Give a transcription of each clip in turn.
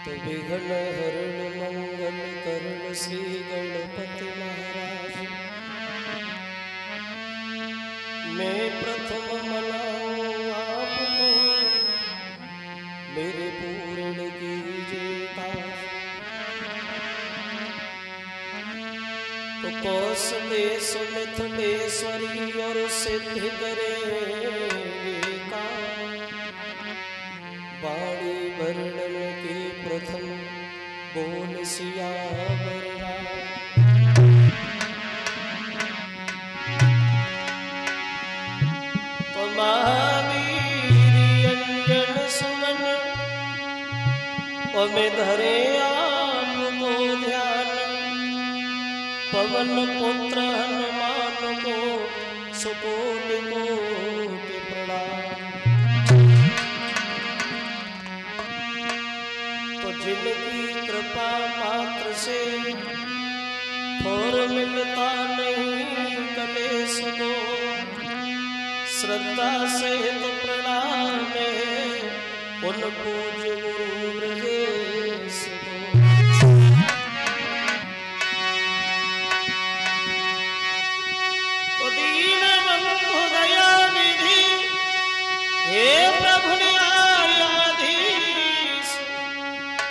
तो विघ्न हरण मंगल करण श्री गणपति महाराज। मैं प्रथम मनाऊं आपको, मेरे पूर्ण कीजिए काज। तो कौशलेश मिथिलेश्वरी और सिद्ध करेंगे काम। वाणी वर्णन के प्रथम बोल सियावर राम। तो महावीर अंजन सुमन और में धरे आपको ध्यान। पवन पुत्र हनुमान को सुकोटि कोटि प्रणाम। तो जिनकी कृपा मात्र से थोर मिलता नहीं कलेश को, श्रद्धा से तो प्रणाम है उन पूज्य गुरु ब्रजेश को। तो दीन बंधु दया निधि हे प्रभु न्यायाधीश,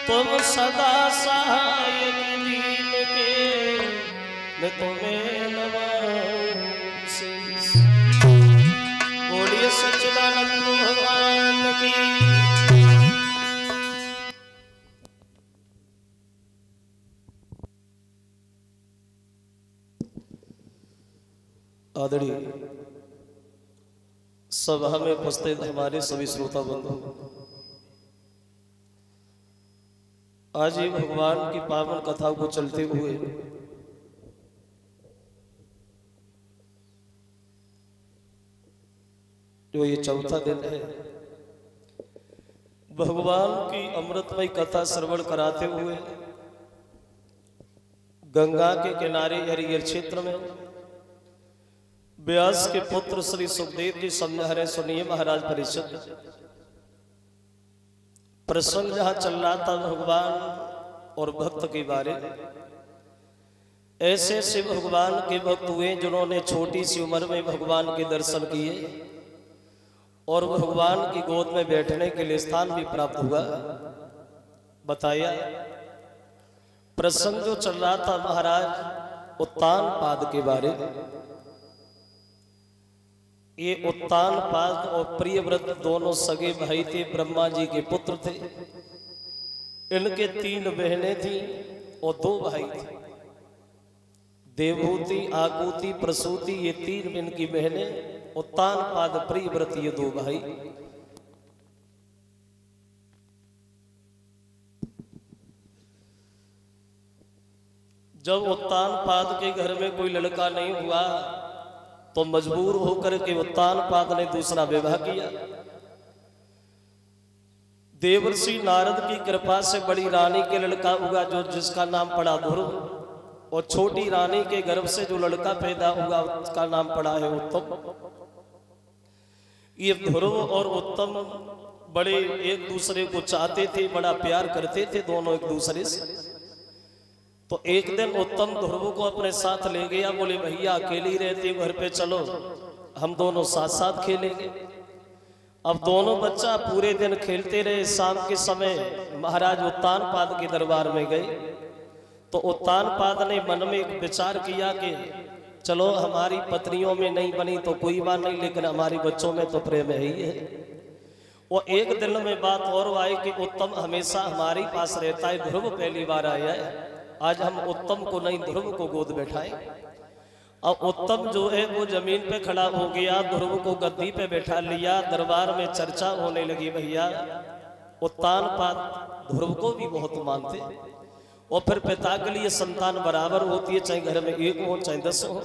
तुम सदा सहायक दीन के, मैं तुम्हें नवाऊं शीश। बोलिए सच्चिदानंद भगवान की। आदरणीय सभा में उपस्थित हमारे सभी श्रोता बंधु, आज ही भगवान की पावन कथा को चलते हुए जो ये चौथा दिन है, भगवान की अमृतमय कथा श्रवण कराते हुए गंगा के किनारे हरिहर क्षेत्र में व्यास के पुत्र श्री सुखदेव जी समझा रहे। सुनिए महाराज परिषद प्रसंग जहां चल रहा था भगवान और भक्त के बारे। ऐसे ऐसे भगवान के भक्त हुए जिन्होंने छोटी सी उम्र में भगवान के दर्शन किए और भगवान की गोद में बैठने के लिए स्थान भी प्राप्त हुआ। बताया प्रसंग जो चल रहा था महाराज उत्तान पाद के बारे। ये उत्तान पाद और प्रियव्रत दोनों सगे भाई थे, ब्रह्मा जी के पुत्र थे। इनके 3 बहनें थी और 2 भाई थे। देवहूति, आकुति, प्रसूति, ये 3 इनकी बहनें। उत्तान पाद, प्रियव्रत, ये 2 भाई। जब उत्तान पाद के घर में कोई लड़का नहीं हुआ तो मजबूर होकर के उत्तान पाद ने दूसरा विवाह किया। देवर्षि नारद की कृपा से बड़ी रानी के लड़का हुआ जो जिसका नाम पड़ा ध्रुव, और छोटी रानी के गर्भ से जो लड़का पैदा हुआ उसका नाम पड़ा है उत्तम। ये ध्रुव और उत्तम बड़े एक दूसरे को चाहते थे, बड़ा प्यार करते थे दोनों एक दूसरे से। तो एक दिन उत्तम ध्रुव को अपने साथ ले गया। बोले भैया अकेली रहती घर पे चलो, हम दोनों साथ साथ खेलेंगे। अब दोनों बच्चा पूरे दिन खेलते रहे। शाम के समय महाराज उत्तान पाद के दरबार में गए तो उत्तान पाद ने मन में एक विचार किया कि चलो हमारी पत्नियों में नहीं बनी तो कोई बात नहीं, लेकिन हमारे बच्चों में तो प्रेम है ही है। वो एक दिन में बात और आई कि उत्तम हमेशा हमारे पास रहता है, ध्रुव पहली बार आया है, आज हम उत्तम को नहीं ध्रुव को गोद बैठाएं। और उत्तम जो है वो जमीन पे खड़ा हो गया, ध्रुव को गद्दी पे बैठा लिया। दरबार में चर्चा होने लगी। भैया उत्तान पाद ध्रुव को भी बहुत मानते, और फिर पिता के लिए संतान बराबर होती है, चाहे घर में 1 हो चाहे 10 हो।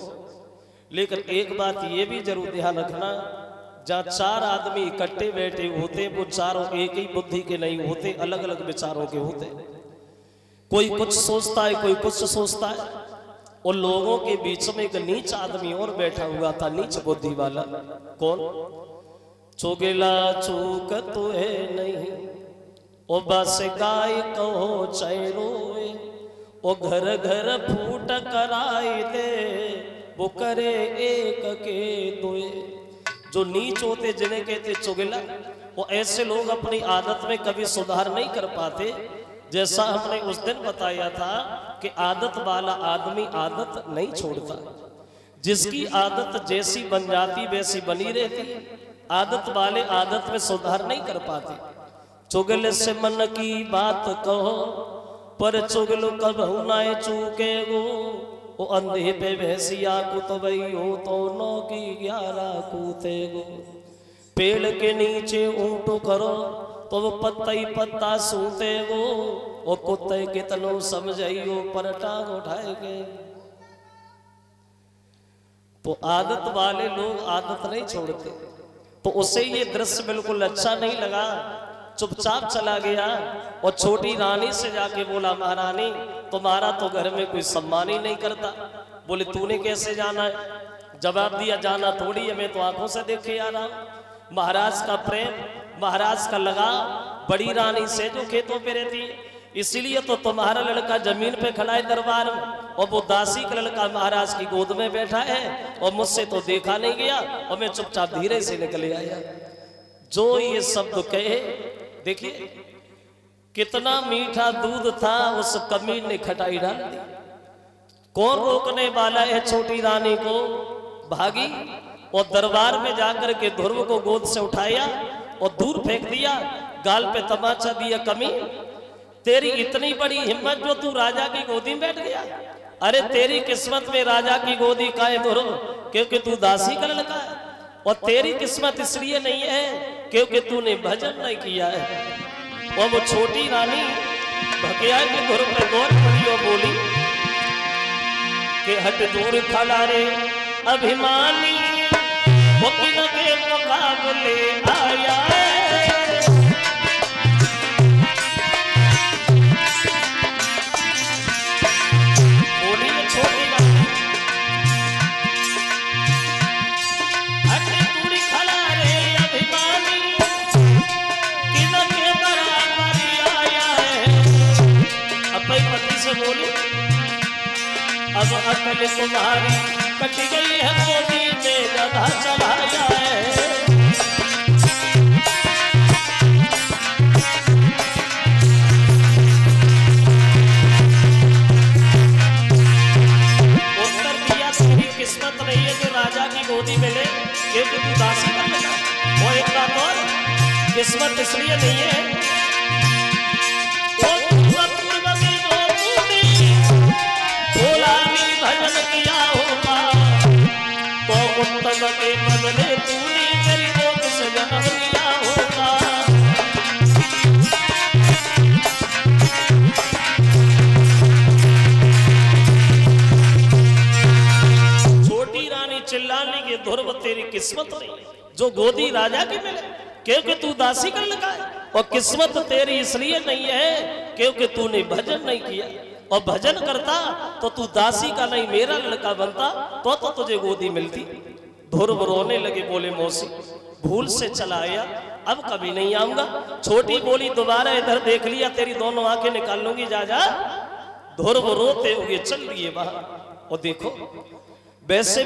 लेकिन एक बात ये भी जरूर ध्यान रखना, जहाँ 4 आदमी इकट्ठे बैठे होते वो चारों एक ही बुद्धि के नहीं होते, अलग अलग विचारों के होते। कोई कुछ सोचता है, कोई कुछ सोचता है। और लोगों के बीच में एक नीच आदमी और बैठा हुआ था, नीच बुद्धि वाला। कौन? चोगेला चूक तो है नहीं, ओ बस गाय कहो चैरोए, ओ घर घर फूट कराई दे, वो करे एक के दोए। जो नीच होते जिन्हें कहते चुगला, वो ऐसे लोग अपनी आदत में कभी सुधार नहीं कर पाते। जैसा हमने उस दिन बताया था कि आदत वाला आदमी आदत नहीं छोड़ता। जिसकी आदत जैसी बन जाती वैसी बनी रहती। आदत वाले आदत में सुधार नहीं कर पाते। चुगल से मन की बात कहो, पर चुगल कबहू ना चूके गो। वो अंधे पे भैंसिया कुतबई हो तो 9 की 11 कूते गो। पेड़ के नीचे ऊँट करो तो वो पत्ता ही पत्ता सूते गो। वो कुत्ते कितनो समझाइयो पर टांग उठाएगे। तो आदत वाले लोग आदत नहीं छोड़ते। तो उसे ये दृश्य बिल्कुल अच्छा नहीं लगा, चुपचाप चला गया और छोटी रानी से जाके बोला, महारानी तुम्हारा तो घर में कोई सम्मान ही नहीं करता। बोले तूने कैसे जाना है? जवाब दिया, जाना थोड़ी है, मैं तो आंखों से देखे आ रहा हूं। महाराज का प्रेम, महाराज का लगाव बड़ी रानी से जो खेतों पे रहती है, इसीलिए तो तुम्हारा लड़का जमीन पे खड़ा है दरबार में, और वो दासी का लड़का महाराज की गोद में बैठा है, और मुझसे तो देखा नहीं गया और मैं चुपचाप धीरे से निकले आया। जो ये शब्द कहे, देखिए कितना मीठा दूध था, उस कमीन ने खटाई डाल दी। कौन रोकने वाला है छोटी रानी को? भागी और दरबार में जाकर के ध्रुव को गोद से उठाया और दूर फेंक दिया, गाल पे तमाचा दिया। कमीन, तेरी इतनी बड़ी हिम्मत जो तू राजा की गोदी में बैठ गया? अरे तेरी किस्मत में राजा की गोदी का है ध्रुव, क्योंकि तू दासी का लड़का है। और तेरी किस्मत इसलिए नहीं है क्योंकि तूने भजन नहीं किया है। और वो छोटी रानी भकिया के ध्रुव पे गौर पड़ी और बोली कि हट दूर खड़ा रे अभिमानी, वो किन के मुकाबले आया है। बोली अब अकल तुम्हारी कट गई है, गोदी में गधा चलाया है। उत्तर दिया, तेरी किस्मत नहीं है जो राजा की गोदी में ले, क्योंकि तू दासी कर लगा। वो एक बात और, किस्मत इसलिए नहीं है भजन किया होगा तो उत्तम के बदले तूने मेरी गोद से जन्म लिया होगा। छोटी रानी चिल्लाने की, ध्रुव तेरी किस्मत नहीं जो गोदी राजा की मिले, क्योंकि तू दासी कर लगा है। और किस्मत तेरी इसलिए नहीं है क्योंकि तूने भजन नहीं किया। और भजन करता तो तू दासी का नहीं मेरा लड़का बनता, तो तुझे गोदी मिलती। ध्रुव रोने लगे, बोले मौसी भूल से चला आया, अब कभी नहीं आऊंगा। छोटी बोली, दोबारा इधर देख लिया तेरी दोनों आंखें निकाल लूंगी, जा जा। ध्रुव रोते हुए चल दिए बाहर। और देखो वैसे